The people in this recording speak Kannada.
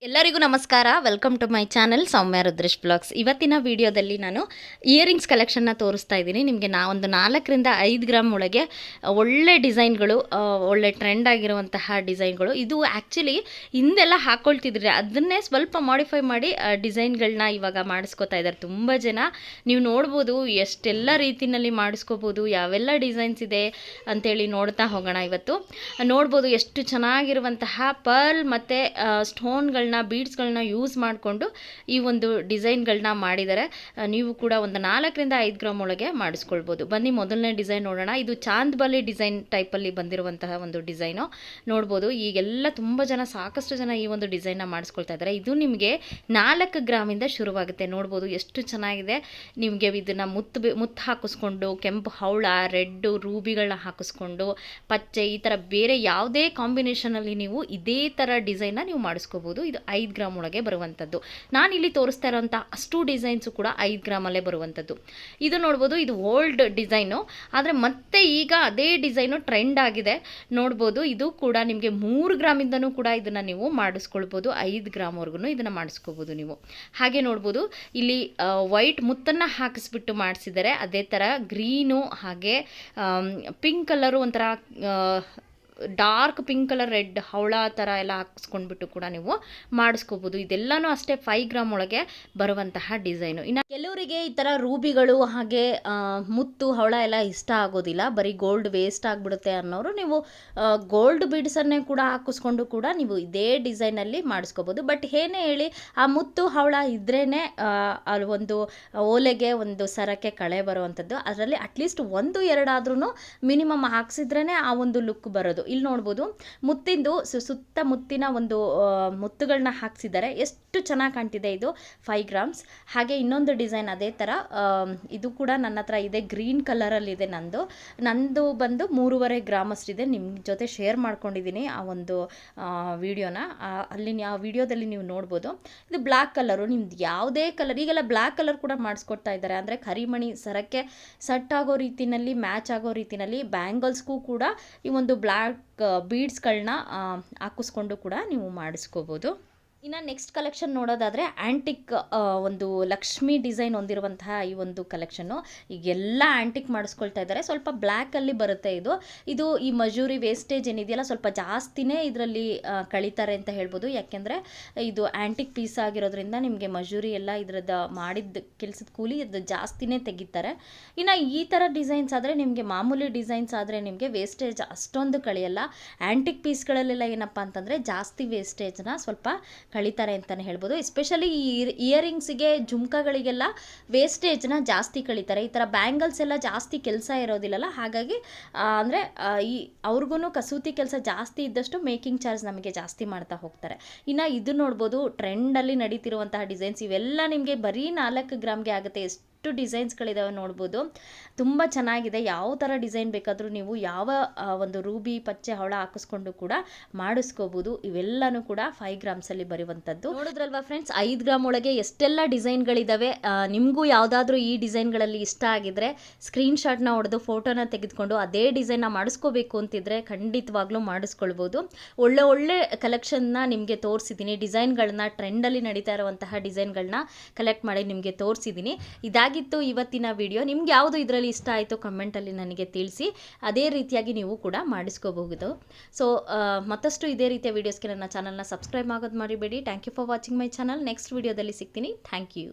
ಎಲ್ಲರಿಗೂ ನಮಸ್ಕಾರ. Welcome to my channel Soumya Rudresh blogs. ಇವತ್ತಿನ ವಿಡಿಯೋದಲ್ಲಿ ನಾನು ಇಯರಿಂಗ್ಸ್ ಕಲೆಕ್ಷನ್ನ ತೋರಿಸ್ತಾ ಇದ್ದೀನಿ. ನಿಮಗೆ ಒಂದು 4ರಿಂದ 5 ಗ್ರಾಮ್ ಒಳಗೆ ಒಳ್ಳೆ ಡಿಸೈನ್ಗಳು, ಒಳ್ಳೆ ಟ್ರೆಂಡ್ ಆಗಿರುವಂತಹ ಡಿಸೈನ್ಗಳು. ಇದು ಆ್ಯಕ್ಚುಲಿ ಹಿಂದೆಲ್ಲ ಹಾಕ್ಕೊಳ್ತಿದ್ರಿ, ಅದನ್ನೇ ಸ್ವಲ್ಪ ಮಾಡಿಫೈ ಮಾಡಿ ಡಿಸೈನ್ಗಳನ್ನ ಇವಾಗ ಮಾಡಿಸ್ಕೋತಾ ಇದ್ದಾರೆ ತುಂಬ ಜನ. ನೀವು ನೋಡ್ಬೋದು ಎಷ್ಟೆಲ್ಲ ರೀತಿಯಲ್ಲಿ ಮಾಡಿಸ್ಕೋಬೋದು, ಯಾವೆಲ್ಲ ಡಿಸೈನ್ಸ್ ಇದೆ ಅಂಥೇಳಿ ನೋಡ್ತಾ ಹೋಗೋಣ. ಇವತ್ತು ನೋಡ್ಬೋದು ಎಷ್ಟು ಚೆನ್ನಾಗಿರುವಂತಹ ಪರ್ಲ್ ಮತ್ತು ಸ್ಟೋನ್ಗಳನ್ನ, ಬೀಡ್ಸ್ಗಳನ್ನ ಯೂಸ್ ಮಾಡಿಕೊಂಡು ಈ ಒಂದು ಡಿಸೈನ್ಗಳನ್ನ ಮಾಡಿದ್ದಾರೆ. ನೀವು ಕೂಡ ಒಂದು 4ರಿಂದ 5 ಗ್ರಾಮ್ ಒಳಗೆ ಮಾಡಿಸ್ಕೊಳ್ಬೋದು. ಬನ್ನಿ ಮೊದಲನೇ ಡಿಸೈನ್ ನೋಡೋಣ. ಇದು ಚಾಂದ್ಬಲಿ ಡಿಸೈನ್ ಟೈಪಲ್ಲಿ ಬಂದಿರುವಂತಹ ಒಂದು ಡಿಸೈನು ನೋಡ್ಬೋದು. ಈಗೆಲ್ಲ ತುಂಬ ಜನ, ಸಾಕಷ್ಟು ಜನ ಈ ಒಂದು ಡಿಸೈನ್ನ ಮಾಡಿಸ್ಕೊಳ್ತಾ ಇದ್ದಾರೆ. ಇದು ನಿಮಗೆ 4 ಗ್ರಾಮಿಂದ ಶುರುವಾಗುತ್ತೆ. ನೋಡ್ಬೋದು ಎಷ್ಟು ಚೆನ್ನಾಗಿದೆ. ನಿಮಗೆ ಇದನ್ನು ಮುತ್ತು ಹಾಕಿಸ್ಕೊಂಡು, ಕೆಂಪು ಹವಳ, ರೆಡ್ಡು, ರೂಬಿಗಳನ್ನ ಹಾಕಿಸ್ಕೊಂಡು, ಪಚ್ಚೆ, ಈ ಥರ ಬೇರೆ ಯಾವುದೇ ಕಾಂಬಿನೇಷನಲ್ಲಿ ನೀವು ಇದೇ ಥರ ಡಿಸೈನ್ನ ನೀವು ಮಾಡಿಸ್ಕೋಬೋದು. ಇದು 5 ಗ್ರಾಮ್ ಒಳಗೆ ಬರುವಂಥದ್ದು. ನಾನಿಲ್ಲಿ ತೋರಿಸ್ತಾ ಇರೋಂಥ ಅಷ್ಟು ಡಿಸೈನ್ಸು ಕೂಡ 5 ಗ್ರಾಮಲ್ಲೇ ಬರುವಂಥದ್ದು. ಇದು ನೋಡ್ಬೋದು, ಇದು ಓಲ್ಡ್ ಡಿಸೈನು, ಆದರೆ ಮತ್ತೆ ಈಗ ಅದೇ ಡಿಸೈನು ಟ್ರೆಂಡ್ ಆಗಿದೆ. ನೋಡ್ಬೋದು, ಇದು ಕೂಡ ನಿಮಗೆ 3 ಗ್ರಾಮಿಂದನೂ ಕೂಡ ಇದನ್ನು ನೀವು ಮಾಡಿಸ್ಕೊಳ್ಬೋದು. 5 ಗ್ರಾಮ್ವರೆಗೂ ಇದನ್ನು ಮಾಡಿಸ್ಕೋಬೋದು ನೀವು. ಹಾಗೆ ನೋಡ್ಬೋದು, ಇಲ್ಲಿ ವೈಟ್ ಮುತ್ತನ್ನು ಹಾಕಿಸ್ಬಿಟ್ಟು ಮಾಡಿಸಿದ್ದಾರೆ. ಅದೇ ಥರ ಗ್ರೀನು, ಹಾಗೆ ಪಿಂಕ್ ಕಲರು, ಒಂಥರ ಡಾರ್ಕ್ ಪಿಂಕ್ ಕಲರ್, ರೆಡ್ ಹವಳ ಥರ ಎಲ್ಲ ಹಾಕಿಸ್ಕೊಂಡ್ಬಿಟ್ಟು ಕೂಡ ನೀವು ಮಾಡಿಸ್ಕೋಬೋದು. ಇದೆಲ್ಲನೂ ಅಷ್ಟೇ 5 ಗ್ರಾಮ್ ಒಳಗೆ ಬರುವಂತಹ ಡಿಸೈನು. ಇನ್ನು ಕೆಲವರಿಗೆ ಈ ಥರ ರೂಬಿಗಳು, ಹಾಗೆ ಮುತ್ತು, ಹವಳ ಎಲ್ಲ ಇಷ್ಟ ಆಗೋದಿಲ್ಲ, ಬರೀ ಗೋಲ್ಡ್ ವೇಸ್ಟ್ ಆಗಿಬಿಡುತ್ತೆ ಅನ್ನೋರು ನೀವು ಗೋಲ್ಡ್ ಬೀಡ್ಸನ್ನೇ ಕೂಡ ಹಾಕಿಸ್ಕೊಂಡು ಕೂಡ ನೀವು ಇದೇ ಡಿಸೈನಲ್ಲಿ ಮಾಡಿಸ್ಕೋಬೋದು. ಬಟ್ ಏನೇ ಹೇಳಿ, ಆ ಮುತ್ತು ಹವಳ ಇದ್ರೇ ಅಲ್ಲಿ ಒಂದು ಓಲೆಗೆ, ಒಂದು ಸರಕ್ಕೆ ಕಳೆ ಬರುವಂಥದ್ದು. ಅದರಲ್ಲಿ ಅಟ್ಲೀಸ್ಟ್ 1-2 ಆದ್ರೂ ಮಿನಿಮಮ್ ಹಾಕ್ಸಿದ್ರೇ ಆ ಒಂದು ಲುಕ್ ಬರೋದು. ಇಲ್ಲಿ ನೋಡ್ಬೋದು, ಮುತ್ತಿಂದು ಸುತ್ತ ಮುತ್ತಿನ ಒಂದು ಮುತ್ತುಗಳನ್ನ ಹಾಕ್ಸಿದ್ದಾರೆ. ಎಷ್ಟು ಚೆನ್ನಾಗಿ ಕಾಣ್ತಿದೆ ಇದು 5 ಗ್ರಾಮ್ಸ್. ಹಾಗೆ ಇನ್ನೊಂದು ಡಿಸೈನ್ ಅದೇ ಥರ, ಇದು ಕೂಡ ನನ್ನ ಹತ್ರ ಇದೆ, ಗ್ರೀನ್ ಕಲರಲ್ಲಿದೆ. ನಂದು ಬಂದು 3.5 ಗ್ರಾಮ್ ಅಷ್ಟಿದೆ. ನಿಮ್ಮ ಜೊತೆ ಶೇರ್ ಮಾಡ್ಕೊಂಡಿದ್ದೀನಿ ಆ ಒಂದು ವಿಡಿಯೋನ. ಅಲ್ಲಿ ಆ ವಿಡಿಯೋದಲ್ಲಿ ನೀವು ನೋಡ್ಬೋದು. ಇದು ಬ್ಲ್ಯಾಕ್ ಕಲರು, ನಿಮ್ದು ಯಾವುದೇ ಕಲರ್, ಈಗೆಲ್ಲ ಬ್ಲ್ಯಾಕ್ ಕಲರ್ ಕೂಡ ಮಾಡಿಸ್ಕೊಡ್ತಾ ಇದ್ದಾರೆ. ಅಂದರೆ ಕರಿಮಣಿ ಸರಕ್ಕೆ ಸೆಟ್ ಆಗೋ ರೀತಿಯಲ್ಲಿ, ಮ್ಯಾಚ್ ಆಗೋ ರೀತಿಯಲ್ಲಿ ಬ್ಯಾಂಗಲ್ಸ್ಗೂ ಕೂಡ ಈ ಒಂದು ಬ್ಲ್ಯಾಕ್ ಬೀಡ್ಸ್ಗಳನ್ನ ಹಾಕಿಸ್ಕೊಂಡು ಕೂಡ ನೀವು ಮಾಡಿಸ್ಕೋಬೋದು. ಇನ್ನು ನೆಕ್ಸ್ಟ್ ಕಲೆಕ್ಷನ್ ನೋಡೋದಾದರೆ ಆ್ಯಂಟಿಕ್, ಒಂದು ಲಕ್ಷ್ಮಿ ಡಿಸೈನ್ ಹೊಂದಿರುವಂತಹ ಈ ಒಂದು ಕಲೆಕ್ಷನ್ನು. ಈಗೆಲ್ಲ ಆ್ಯಂಟಿಕ್ ಮಾಡಿಸ್ಕೊಳ್ತಾ ಇದ್ದಾರೆ. ಸ್ವಲ್ಪ ಬ್ಲ್ಯಾಕಲ್ಲಿ ಬರುತ್ತೆ ಇದು ಈ ಮಜೂರಿ ವೇಸ್ಟೇಜ್ ಏನಿದೆಯಲ್ಲ, ಸ್ವಲ್ಪ ಜಾಸ್ತಿನೇ ಇದರಲ್ಲಿ ಕಳೀತಾರೆ ಅಂತ ಹೇಳ್ಬೋದು. ಯಾಕೆಂದರೆ ಇದು ಆ್ಯಂಟಿಕ್ ಪೀಸ್ ಆಗಿರೋದ್ರಿಂದ ನಿಮಗೆ ಮಜೂರಿ ಎಲ್ಲ ಇದರದ್ದು ಮಾಡಿದ ಕೆಲಸದ ಕೂಲಿ ಇದು ಜಾಸ್ತಿನೇ ತೆಗಿತಾರೆ. ಇನ್ನು ಈ ಥರ ಡಿಸೈನ್ಸ್ ಆದರೆ, ನಿಮಗೆ ಮಾಮೂಲಿ ಡಿಸೈನ್ಸ್ ಆದರೆ ನಿಮಗೆ ವೇಸ್ಟೇಜ್ ಅಷ್ಟೊಂದು ಕಳೆಯಲ್ಲ. ಆ್ಯಂಟಿಕ್ ಪೀಸ್ಗಳಲ್ಲೆಲ್ಲ ಏನಪ್ಪ ಅಂತಂದರೆ ಜಾಸ್ತಿ ವೇಸ್ಟೇಜ್ನ ಸ್ವಲ್ಪ ಕಳೀತಾರೆ ಅಂತಲೇ ಹೇಳ್ಬೋದು. ಎಸ್ಪೆಷಲಿ ಈ ಇಯರಿಂಗ್ಸಿಗೆ, ಜುಮ್ಕಾಗಳಿಗೆಲ್ಲ ವೇಸ್ಟೇಜ್ನ ಜಾಸ್ತಿ ಕಳೀತಾರೆ. ಈ ಥರ ಬ್ಯಾಂಗಲ್ಸ್ ಎಲ್ಲ ಜಾಸ್ತಿ ಕೆಲಸ ಇರೋದಿಲ್ಲಲ್ಲ, ಹಾಗಾಗಿ ಅಂದರೆ ಅವ್ರಿಗೂ ಕಸೂತಿ ಕೆಲಸ ಜಾಸ್ತಿ ಇದ್ದಷ್ಟು ಮೇಕಿಂಗ್ ಚಾರ್ಜ್ ನಮಗೆ ಜಾಸ್ತಿ ಮಾಡ್ತಾ ಹೋಗ್ತಾರೆ. ಇನ್ನು ಇದು ನೋಡ್ಬೋದು, ಟ್ರೆಂಡಲ್ಲಿ ನಡೀತಿರುವಂತಹ ಡಿಸೈನ್ಸ್. ಇವೆಲ್ಲ ನಿಮಗೆ ಬರೀ 4 ಗ್ರಾಮ್ಗೆ ಆಗುತ್ತೆ. ಎಷ್ಟು ಡಿಸೈನ್ಸ್ಗಳಿದಾವೆ ನೋಡ್ಬೋದು, ತುಂಬ ಚೆನ್ನಾಗಿದೆ. ಯಾವ ಥರ ಡಿಸೈನ್ ಬೇಕಾದರೂ ನೀವು ಯಾವ ಒಂದು ರೂಬಿ, ಪಚ್ಚೆ, ಹವಳ ಹಾಕಿಸ್ಕೊಂಡು ಕೂಡ ಮಾಡಿಸ್ಕೋಬೋದು. ಇವೆಲ್ಲನೂ ಕೂಡ 5 ಗ್ರಾಮ್ಸಲ್ಲಿ ಬರುವಂಥದ್ದು. ನೋಡಿದ್ರಲ್ವಾ ಫ್ರೆಂಡ್ಸ್, 5 ಗ್ರಾಮ್ ಒಳಗೆ ಎಷ್ಟೆಲ್ಲ ಡಿಸೈನ್ಗಳಿದ್ದಾವೆ. ನಿಮಗೂ ಯಾವುದಾದ್ರೂ ಈ ಡಿಸೈನ್ಗಳಲ್ಲಿ ಇಷ್ಟ ಆಗಿದ್ರೆ ಸ್ಕ್ರೀನ್ಶಾಟ್ನ ಹೊಡೆದು ಫೋಟೋನ ತೆಗೆದುಕೊಂಡು ಅದೇ ಡಿಸೈನ್ನ ಮಾಡಿಸ್ಕೋಬೇಕು ಅಂತಿದ್ರೆ ಖಂಡಿತವಾಗ್ಲೂ ಮಾಡಿಸ್ಕೊಳ್ಬೋದು. ಒಳ್ಳೆ ಕಲೆಕ್ಷನ್ನ ನಿಮಗೆ ತೋರಿಸಿದ್ದೀನಿ. ಡಿಸೈನ್ಗಳನ್ನ, ಟ್ರೆಂಡಲ್ಲಿ ನಡೀತಾ ಇರುವಂತಹ ಡಿಸೈನ್ಗಳನ್ನ ಕಲೆಕ್ಟ್ ಮಾಡಿ ನಿಮಗೆ ತೋರಿಸಿದ್ದೀನಿ. ಇದಾಗಿತ್ತು ಇವತ್ತಿನ ವಿಡಿಯೋ. ನಿಮ್ಗೆ ಯಾವುದು ಇದರಲ್ಲಿ ಇಷ್ಟ ಆಯಿತು ಕಮೆಂಟಲ್ಲಿ ನನಗೆ ತಿಳಿಸಿ. ಅದೇ ರೀತಿಯಾಗಿ ನೀವು ಕೂಡ ಮಾಡಿಸ್ಕೋಬಹುದು. ಸೊ ಮತ್ತಷ್ಟು ಇದೇ ರೀತಿಯ ವೀಡಿಯೋಸ್ಗೆ ನನ್ನ ಚಾನಲ್ನ ಸಬ್ಸ್ಕ್ರೈಬ್ ಆಗೋದು ಮರಿಬೇಡಿ. Thank you for watching my channel. Next ವಿಡಿಯೋದಲ್ಲಿ ಸಿಗ್ತೀನಿ. Thank you.